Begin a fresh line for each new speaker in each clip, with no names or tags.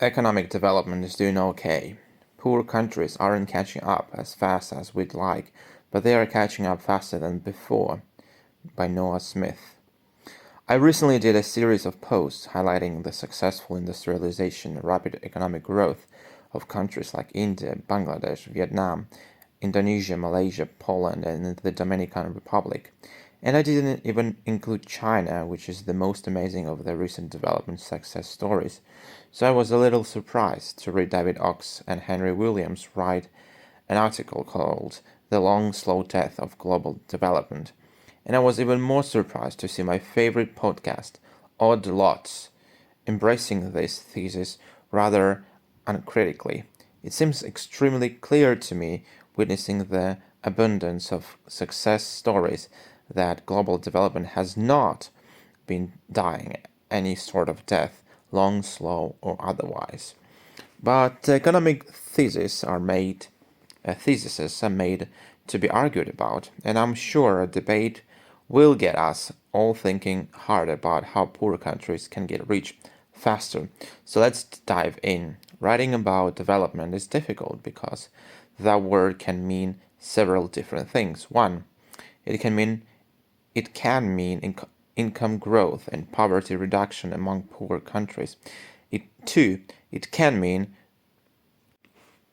Economic development is doing okay. Poor countries aren't catching up as fast as we'd like, but they are catching up faster than before. By Noah Smith. I recently did a series of posts highlighting the successful industrialization and rapid economic growth of countries like India, Bangladesh, Vietnam, Indonesia, Malaysia, Poland, and the Dominican Republic. And I didn't even include China, which is the most amazing of the recent development success stories. So I was a little surprised to read David Ox and Henry Williams write an article called The Long, Slow Death of Global Development. And I was even more surprised to see my favorite podcast, Odd Lots, embracing this thesis rather uncritically. It seems extremely clear to me, witnessing the abundance of success stories, that global development has not been dying any sort of death, long, slow, or otherwise. But economic theses are made to be argued about, and I'm sure a debate will get us all thinking hard about how poor countries can get rich faster. So let's dive in. Writing about development is difficult because that word can mean several different things. One, it can mean income growth and poverty reduction among poor countries. Two, it can mean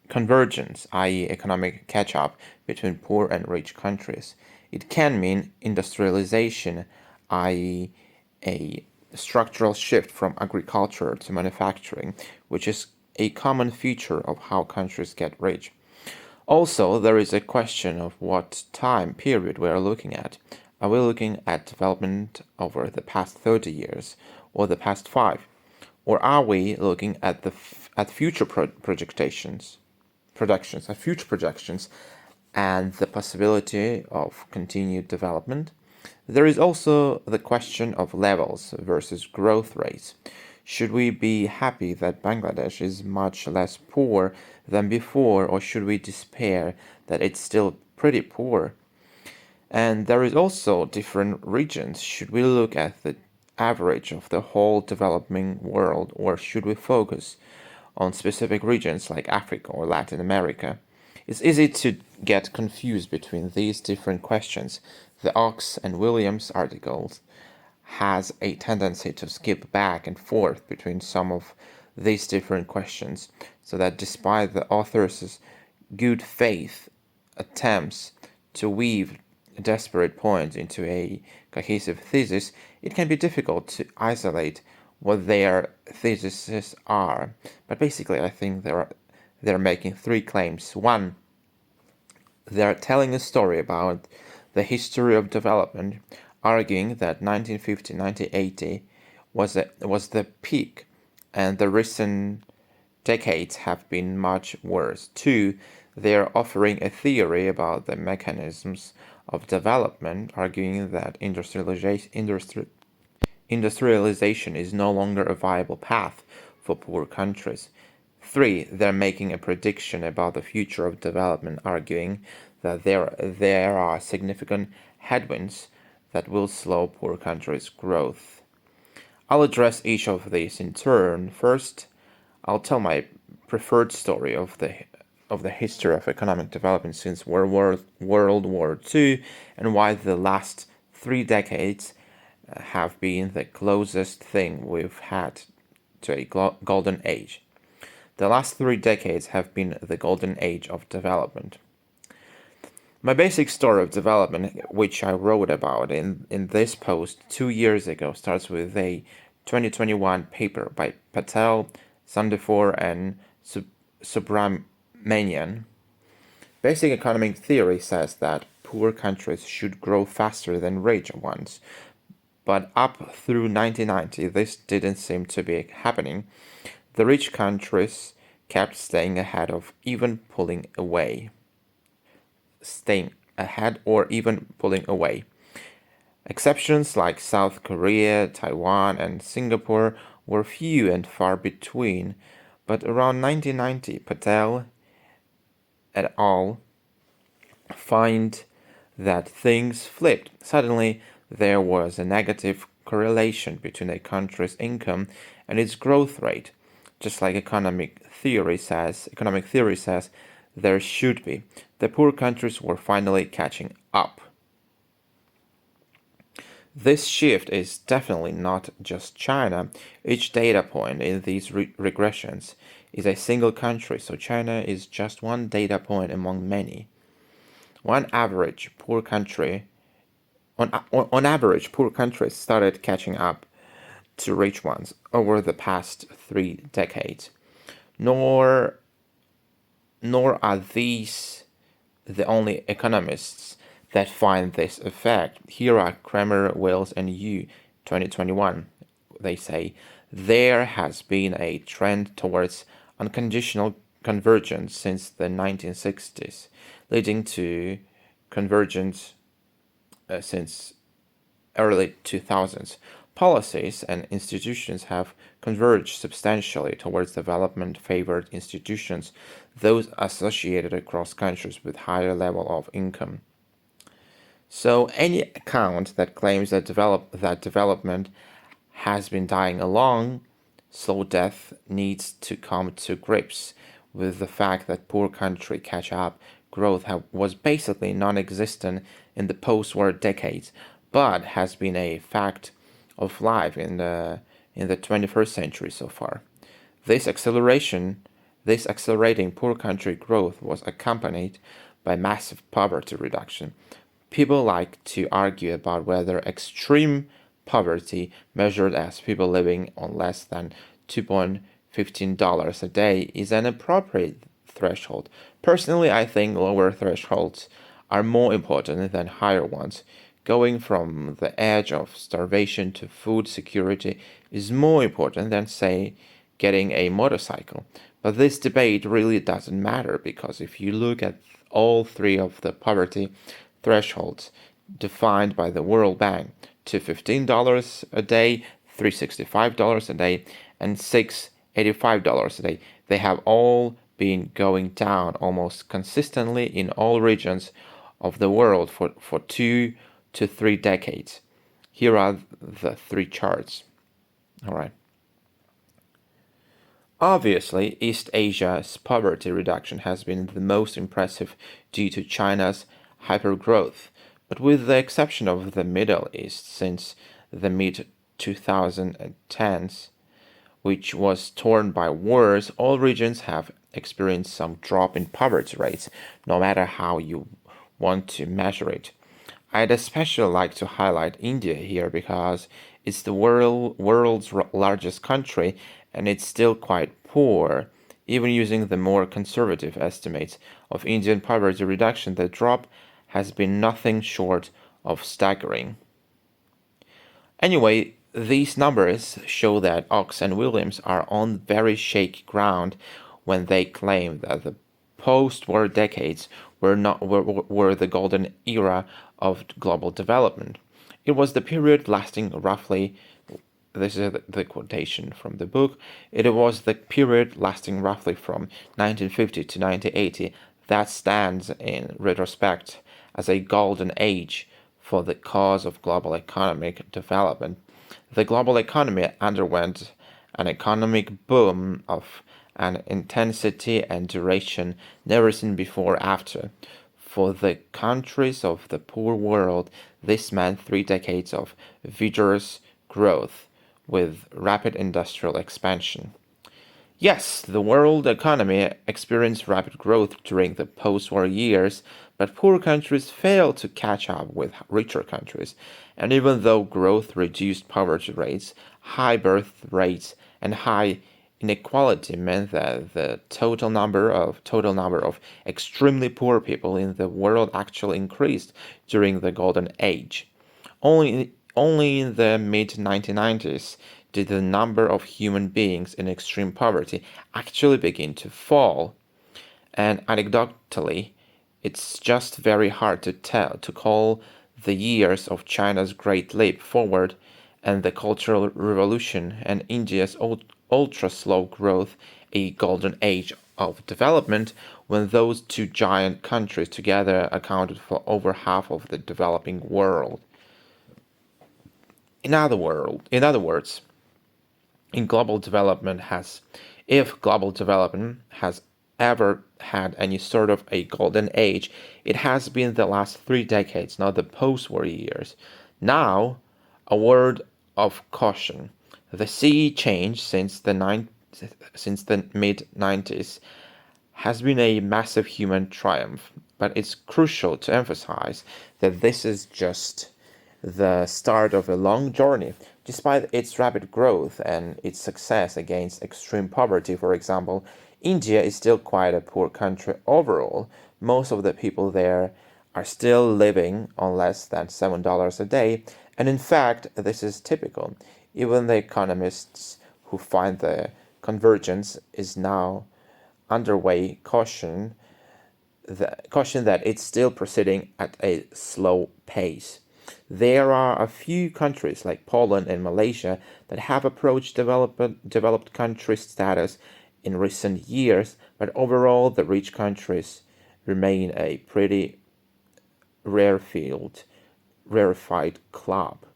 convergence, i.e., economic catch up between poor and rich countries. It can mean industrialization, i.e., a structural shift from agriculture to manufacturing, which is a common feature of how countries get rich. Also, there is a question of what time period we are looking at. Are we looking at development over the past 30 years or the past 5? Or are we looking at future projections and the possibility of continued development? There is also the question of levels versus growth rates. Should we be happy that Bangladesh is much less poor than before, or should we despair that it's still pretty poor? And there is also different regions. Should we look at the average of the whole developing world, or should we focus on specific regions like Africa or Latin America? It's easy to get confused between these different questions. The Ox and Williams articles has a tendency to skip back and forth between some of these different questions, so that despite the author's good faith attempts to weave desperate points into a cohesive thesis, it can be difficult to isolate what their theses are. But basically, I think they're making three claims. One, they're telling a story about the history of development, arguing that 1950-1980 was the peak, and the recent decades have been much worse. Two, they are offering a theory about the mechanisms of development, arguing that industrialization is no longer a viable path for poor countries. Three, they're making a prediction about the future of development, arguing that there are significant headwinds that will slow poor countries' growth. I'll address each of these in turn. First, I'll tell my preferred story of the history of economic development since World War II, and why the last 3 decades have been the closest thing we've had to a golden age. The last 3 decades have been the golden age of development. My basic story of development, which I wrote about in this post 2 years ago, starts with a 2021 paper by Patel, Sandefur, and Subramanian. Basic economic theory says that poor countries should grow faster than rich ones, but up through 1990, this didn't seem to be happening. The rich countries kept staying ahead or even pulling away. Exceptions like South Korea, Taiwan, and Singapore were few and far between, but around 1990, Patel et al. Find that things flipped. Suddenly, there was a negative correlation between a country's income and its growth rate. just like economic theory says there should be. The poor countries were finally catching up. This shift is definitely not just China. Each data point in these regressions is a single country, so China is just one data point among many. On average, poor countries started catching up to rich ones over the past 3 decades. Nor are these the only economists that find this effect. Here are Kramer, Wills, and Yu, 2021. They say there has been a trend towards unconditional convergence since the 1960s, leading to convergence since early 2000s. Policies and institutions have converged substantially towards development-favored institutions, those associated across countries with higher level of income. So any account that claims that development has been dying along, slow death needs to come to grips with the fact that poor country catch-up growth was basically non-existent in the post-war decades, but has been a fact of life in the 21st century so far. This accelerating poor country growth was accompanied by massive poverty reduction. People like to argue about whether extreme poverty, measured as people living on less than $2.15 a day, is an appropriate threshold. Personally, I think lower thresholds are more important than higher ones. Going from the edge of starvation to food security is more important than, say, getting a motorcycle. But this debate really doesn't matter, because if you look at all three of the poverty thresholds defined by the World Bank, $215 a day, $365 a day, and $685 a day, they have all been going down almost consistently in all regions of the world for 2 to 3 decades. Here are the 3 charts. All right. Obviously, East Asia's poverty reduction has been the most impressive due to China's hypergrowth, but with the exception of the Middle East since the mid-2010s, which was torn by wars, all regions have experienced some drop in poverty rates, no matter how you want to measure it. I'd especially like to highlight India here because it's the world's largest country and it's still quite poor. Even using the more conservative estimates of Indian poverty reduction, the drop has been nothing short of staggering. Anyway, these numbers show that Ox and Williams are on very shaky ground when they claim that the post-war decades were the golden era of global development. It was the period lasting roughly, this is the quotation from the book, it was the period lasting roughly from 1950 to 1980 that stands in retrospect as a golden age for the cause of global economic development. The global economy underwent an economic boom of an intensity and duration never seen before or after. For the countries of the poor world, this meant 3 decades of vigorous growth with rapid industrial expansion. Yes, the world economy experienced rapid growth during the post-war years, but poor countries failed to catch up with richer countries. And even though growth reduced poverty rates, high birth rates and high inequality meant that the total number of extremely poor people in the world actually increased during the Golden Age. Only in the mid-1990s did the number of human beings in extreme poverty actually begin to fall. And anecdotally, it's just very hard to call the years of China's Great Leap Forward and the Cultural Revolution and India's ultra-slow growth a golden age of development when those two giant countries together accounted for over half of the developing world. In other words, in global development has If global development has ever had any sort of a golden age, it has been the last 3 decades, not the post-war years. Now, a word of caution. The sea change since the mid-90s has been a massive human triumph, but it's crucial to emphasize that this is just the start of a long journey. Despite its rapid growth and its success against extreme poverty, for example, India is still quite a poor country overall. Most of the people there are still living on less than $7 a day, and in fact, this is typical. Even the economists who find the convergence is now underway caution that it's still proceeding at a slow pace. There are a few countries like Poland and Malaysia that have approached developed country status in recent years, but overall the rich countries remain a pretty rarefied club.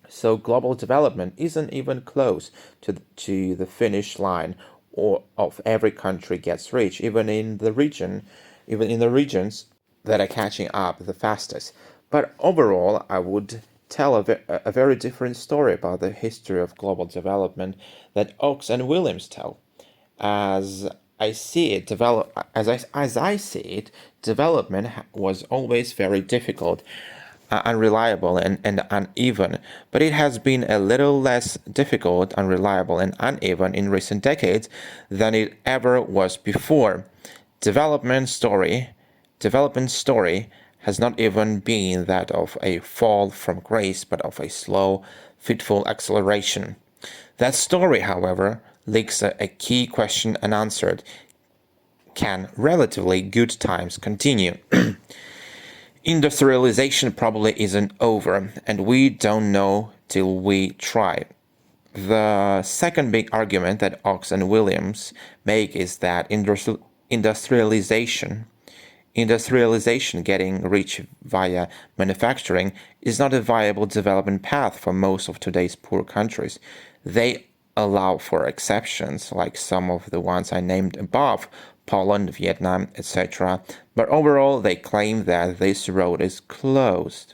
So global development isn't even close to the finish line or of every country gets rich, even in the regions that are catching up the fastest. But overall, I would tell a very different story about the history of global development that Oakes and Williams tell. As I see it, development was always very difficult, unreliable, and uneven, but it has been a little less difficult, unreliable, and uneven in recent decades than it ever was before. Development story has not even been that of a fall from grace, but of a slow, fitful acceleration. That story, however, leaves a key question unanswered. Can relatively good times continue? Industrialization probably isn't over, and we don't know till we try. The second big argument that Oakes and Williams make is that industrialization, getting rich via manufacturing, is not a viable development path for most of today's poor countries. They allow for exceptions, like some of the ones I named above, Poland, Vietnam, etc., but overall they claim that this road is closed.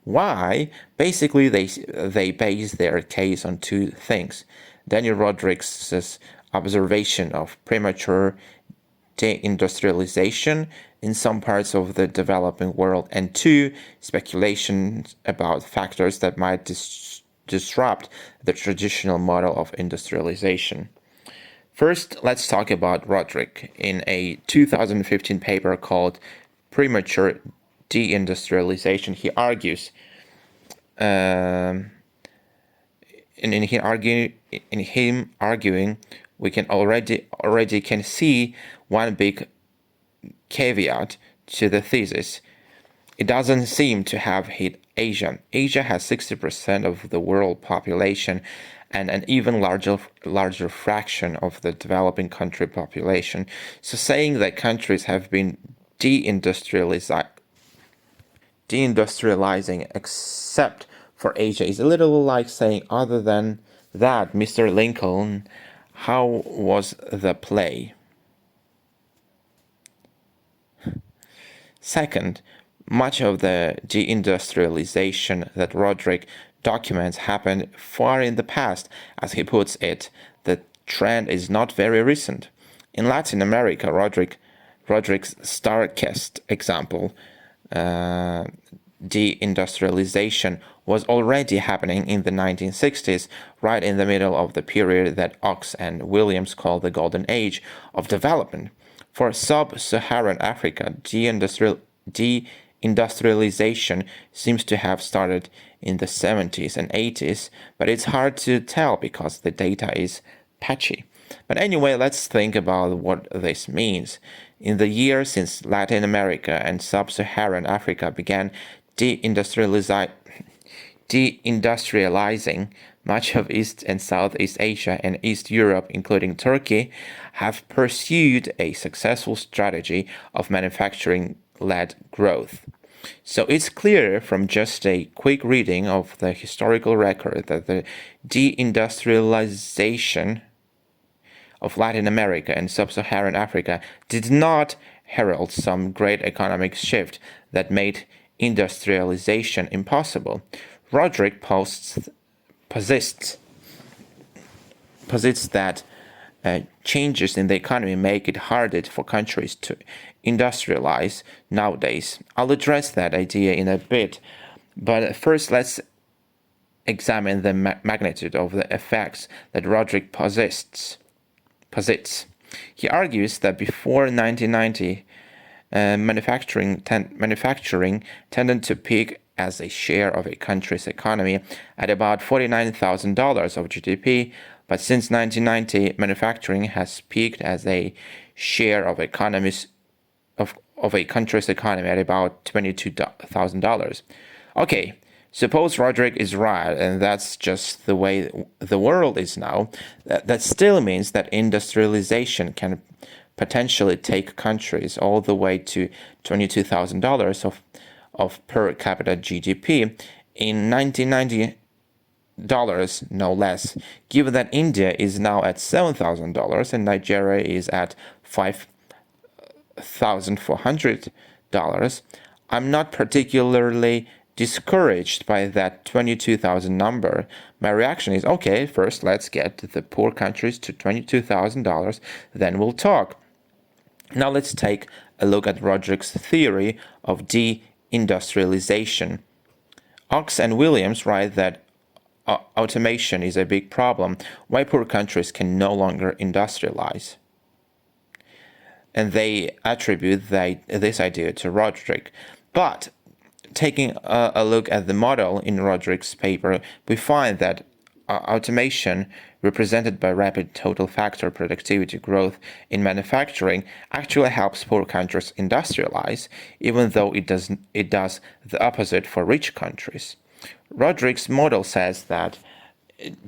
Why? Basically, they base their case on two things. Daniel Rodrigues' observation of premature deindustrialization in some parts of the developing world, and two, speculations about factors that might disrupt the traditional model of industrialization. First, let's talk about Rodrigue. In a 2015 paper called Premature Deindustrialization, he argues, in him arguing, we can already can see one big caveat to the thesis. It doesn't seem to have hit Asia. Asia has 60% of the world population and an even larger fraction of the developing country population. So saying that countries have been deindustrializing except for Asia is a little like saying, other than that, Mr. Lincoln, how was the play? Second, much of the deindustrialization that Rodrigue documents happened far in the past. As he puts it, the trend is not very recent. In Latin America, Rodrigue's starkest example, deindustrialization, was already happening in the 1960s, right in the middle of the period that Oakes and Williams call the Golden Age of Development. For sub-Saharan Africa, deindustrialization seems to have started in the 70s and 80s, but it's hard to tell because the data is patchy. But anyway, let's think about what this means. In the years since Latin America and sub-Saharan Africa began deindustrializing, much of East and Southeast Asia and East Europe, including Turkey, have pursued a successful strategy of manufacturing-led growth. So it's clear from just a quick reading of the historical record that the deindustrialization of Latin America and sub-Saharan Africa did not herald some great economic shift that made industrialization impossible. Rodrik posits that changes in the economy make it harder for countries to industrialize nowadays. I'll address that idea in a bit, but first let's examine the magnitude of the effects that Rodrik posits. He argues that before 1990, manufacturing tended to peak as a share of a country's economy at about $49,000 of GDP, but since 1990, manufacturing has peaked as a share of a country's economy at about $22,000. Okay, suppose Rodrik is right, and that's just the way the world is now. That still means that industrialization can potentially take countries all the way to $22,000 of per capita GDP in 1990 no less, given that India is now at $7,000 and Nigeria is at $5,400. I'm not particularly discouraged by that 22,000 number. My reaction is, okay, first let's get the poor countries to $22,000, then we'll talk. Now let's take a look at Rodrik's theory of deindustrialization. Ox and Williams write that automation is a big problem, why poor countries can no longer industrialize. And they attribute this idea to Rodrik. But taking a look at the model in Rodrik's paper, we find that automation, represented by rapid total factor productivity growth in manufacturing, actually helps poor countries industrialize, even though it does the opposite for rich countries. Rodrik's model says that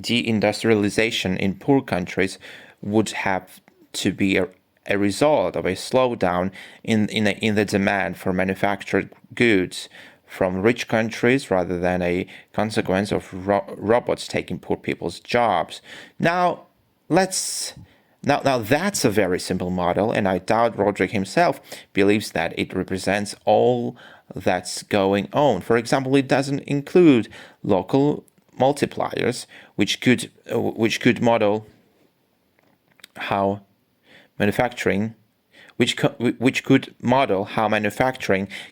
deindustrialization in poor countries would have to be a result of a slowdown in the demand for manufactured goods from rich countries rather than a consequence of robots taking poor people's jobs. Now that's a very simple model, and I doubt Rodrik himself believes that it represents all that's going on. For example, it doesn't include local multipliers, which could model how manufacturing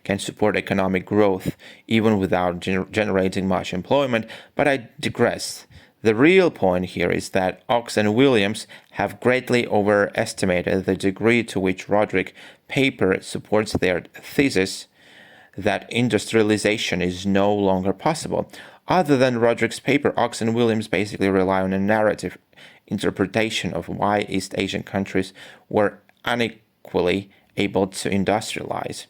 can support economic growth even without generating much employment. But I digress. The real point here is that Ox and Williams have greatly overestimated the degree to which Rodrik's paper supports their thesis that industrialization is no longer possible. Other than Rodrik's paper, Ox and Williams basically rely on a narrative interpretation of why East Asian countries were unequally able to industrialize.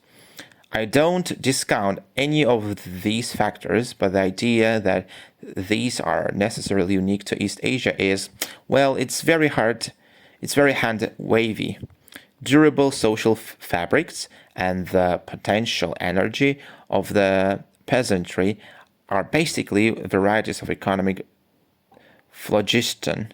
I don't discount any of these factors, but the idea that these are necessarily unique to East Asia is, well, it's very hand-wavy. Durable social fabrics and the potential energy of the peasantry are basically varieties of economic phlogiston,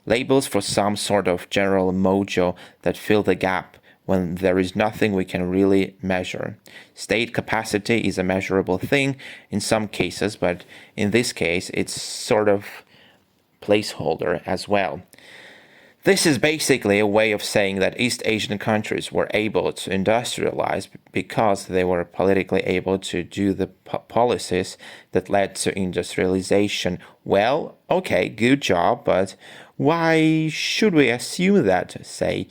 labels for some sort of general mojo that fill the gap when there is nothing we can really measure. State capacity is a measurable thing in some cases, but in this case, it's sort of placeholder as well. This is basically a way of saying that East Asian countries were able to industrialize because they were politically able to do the policies that led to industrialization. Well, okay, good job, but why should we assume that, say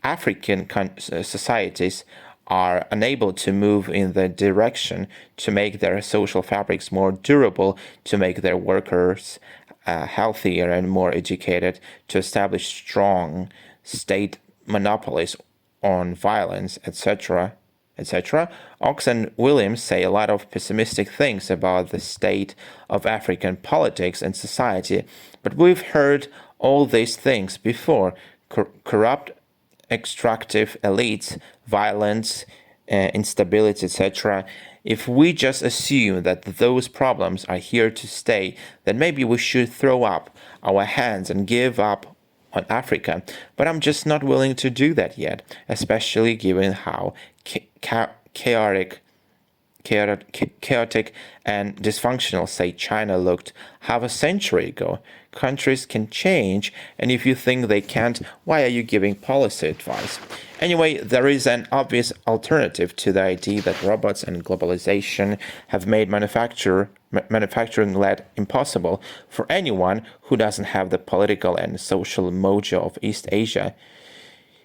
African societies are unable to move in the direction to make their social fabrics more durable, to make their workers healthier and more educated, to establish strong state monopolies on violence, etc., etc. Ox and Williams say a lot of pessimistic things about the state of African politics and society, but we've heard all these things before. Corrupt, extractive elites, violence, instability, etc. If we just assume that those problems are here to stay, then maybe we should throw up our hands and give up on Africa, but I'm just not willing to do that yet, especially given how chaotic chaotic and dysfunctional, say, China looked half a century ago. Countries can change, and if you think they can't, why are you giving policy advice? Anyway, there is an obvious alternative to the idea that robots and globalization have made manufacturing-led impossible for anyone who doesn't have the political and social mojo of East Asia.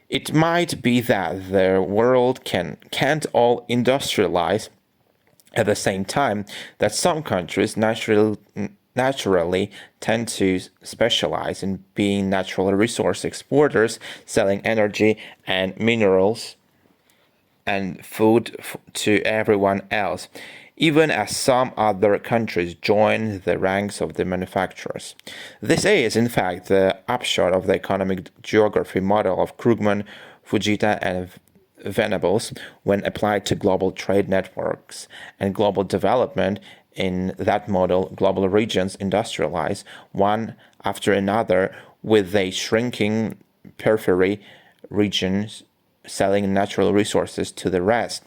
It might be that the world can't all industrialize at the same time, that some countries naturally tend to specialize in being natural resource exporters, selling energy and minerals and food to everyone else, even as some other countries join the ranks of the manufacturers. This is, in fact, the upshot of the economic geography model of Krugman, Fujita, and Venables when applied to global trade networks and global development. In that model, global regions industrialize one after another, with a shrinking periphery regions selling natural resources to the rest.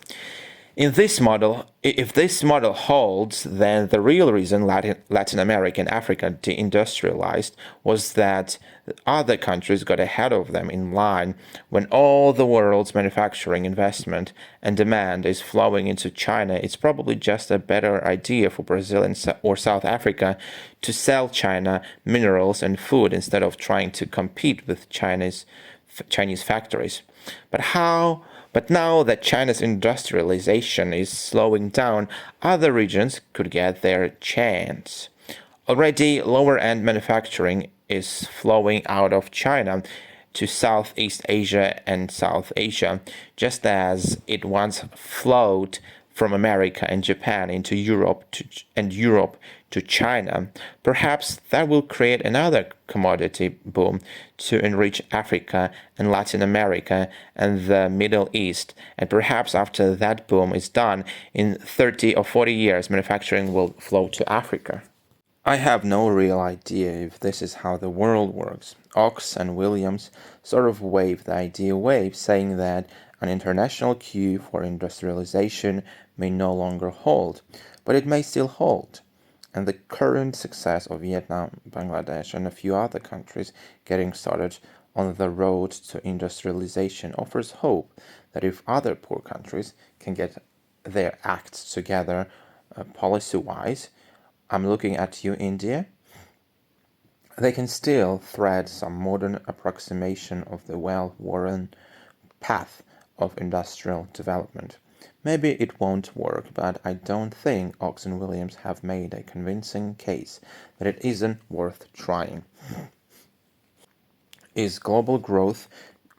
In this model, if this model holds, then the real reason Latin America and Africa deindustrialized was that other countries got ahead of them in line. When all the world's manufacturing investment and demand is flowing into China, it's probably just a better idea for Brazil or South Africa to sell China minerals and food instead of trying to compete with Chinese factories. But now that China's industrialization is slowing down, other regions could get their chance. Already, lower-end manufacturing is flowing out of China to Southeast Asia and South Asia, just as it once flowed from America and Japan into Europe to China. Perhaps that will create another commodity boom to enrich Africa and Latin America and the Middle East. And perhaps after that boom is done, in 30 or 40 years, manufacturing will flow to Africa. I have no real idea if this is how the world works. Ox and Williams sort of waved the idea away, saying that an international queue for industrialization may no longer hold, but it may still hold. And the current success of Vietnam, Bangladesh, and a few other countries getting started on the road to industrialization offers hope that if other poor countries can get their acts together policy-wise, I'm looking at you, India, they can still thread some modern approximation of the well-worn path of industrial development. Maybe it won't work, but I don't think Ox and Williams have made a convincing case that it isn't worth trying. Is global growth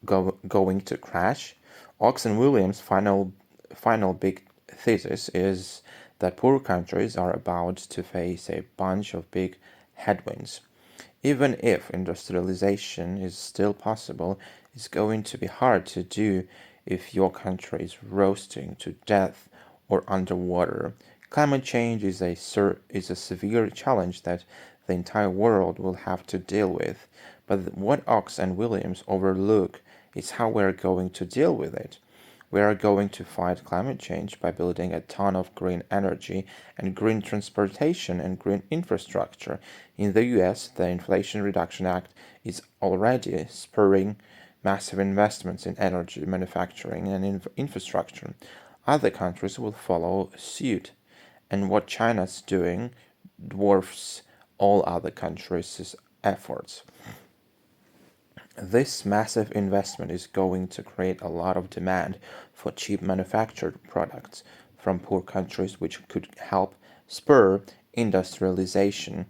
going to crash? Ox and Williams' final big thesis is that poor countries are about to face a bunch of big headwinds. Even if industrialization is still possible, it's going to be hard to do if your country is roasting to death or underwater. Climate change is a severe challenge that the entire world will have to deal with. But what Ox and Williams overlook is how we're going to deal with it. We are going to fight climate change by building a ton of green energy and green transportation and green infrastructure. In the US, the Inflation Reduction Act is already spurring massive investments in energy, manufacturing, and infrastructure. Other countries will follow suit, and what China's doing dwarfs all other countries' efforts. This massive investment is going to create a lot of demand for cheap manufactured products from poor countries, which could help spur industrialization.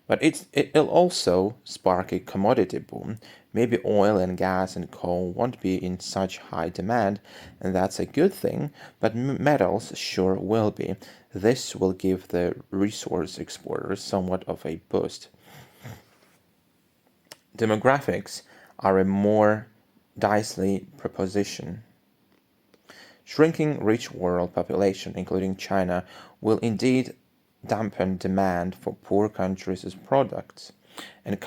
But it'll also spark a commodity boom. Maybe oil and gas and coal won't be in such high demand, and that's a good thing, but metals sure will be. This will give the resource exporters somewhat of a boost. Demographics are a more dicey proposition. Shrinking rich world population, including China, will indeed dampen demand for poor countries' products. And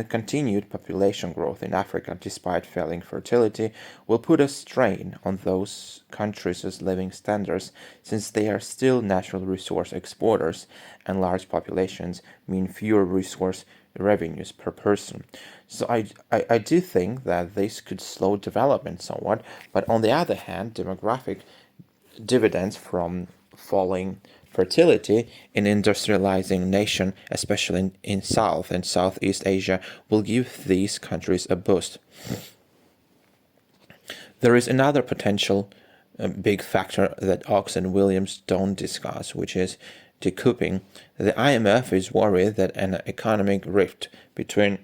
continued population growth in Africa, despite failing fertility, will put a strain on those countries' living standards, since they are still natural resource exporters, and large populations mean fewer resource revenues per person. So I do think that this could slow development somewhat, but on the other hand, demographic dividends from falling fertility in industrializing nation, especially in South and Southeast Asia, will give these countries a boost. There is another potential big factor that Ox and Williams don't discuss, which is decoupling. The IMF is worried that an economic rift between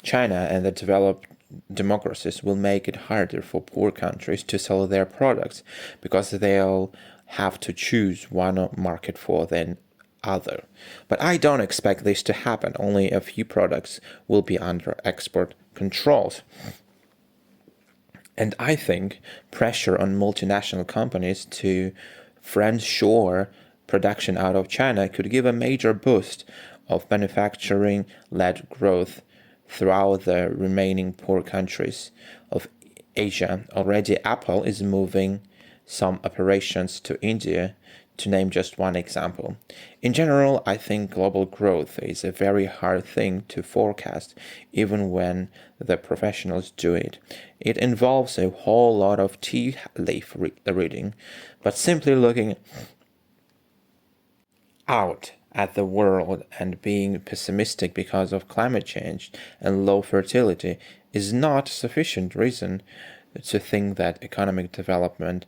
China and the developed democracies will make it harder for poor countries to sell their products because they'll have to choose one market for than other. But I don't expect this to happen. Only a few products will be under export controls. And I think pressure on multinational companies to friend-shore production out of China could give a major boost of manufacturing-led growth throughout the remaining poor countries of Asia. Already, Apple is moving some operations to India, to name just one example. In general, I think global growth is a very hard thing to forecast, even when the professionals do it. It involves a whole lot of tea leaf reading, but simply looking out at the world and being pessimistic because of climate change and low fertility is not sufficient reason to think that economic development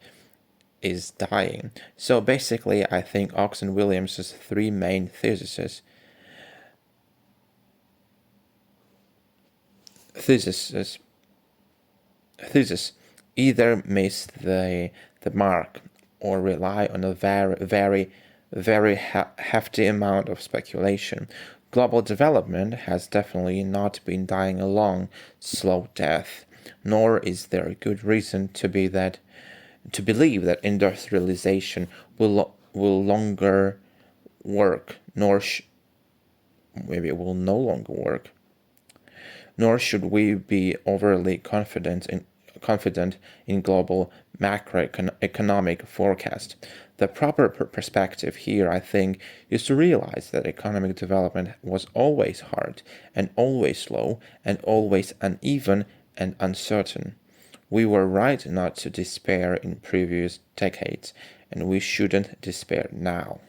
is dying. So basically, I think Ox and Williams' three main theses either miss the mark or rely on a very hefty amount of speculation. Global development has definitely not been dying a long, slow death, nor is there a good reason to believe that industrialization will longer work, maybe it will no longer work. Nor should we be overly confident in global macroeconomic forecast. The proper perspective here, I think, is to realize that economic development was always hard and always slow and always uneven and uncertain. We were right not to despair in previous decades, and we shouldn't despair now.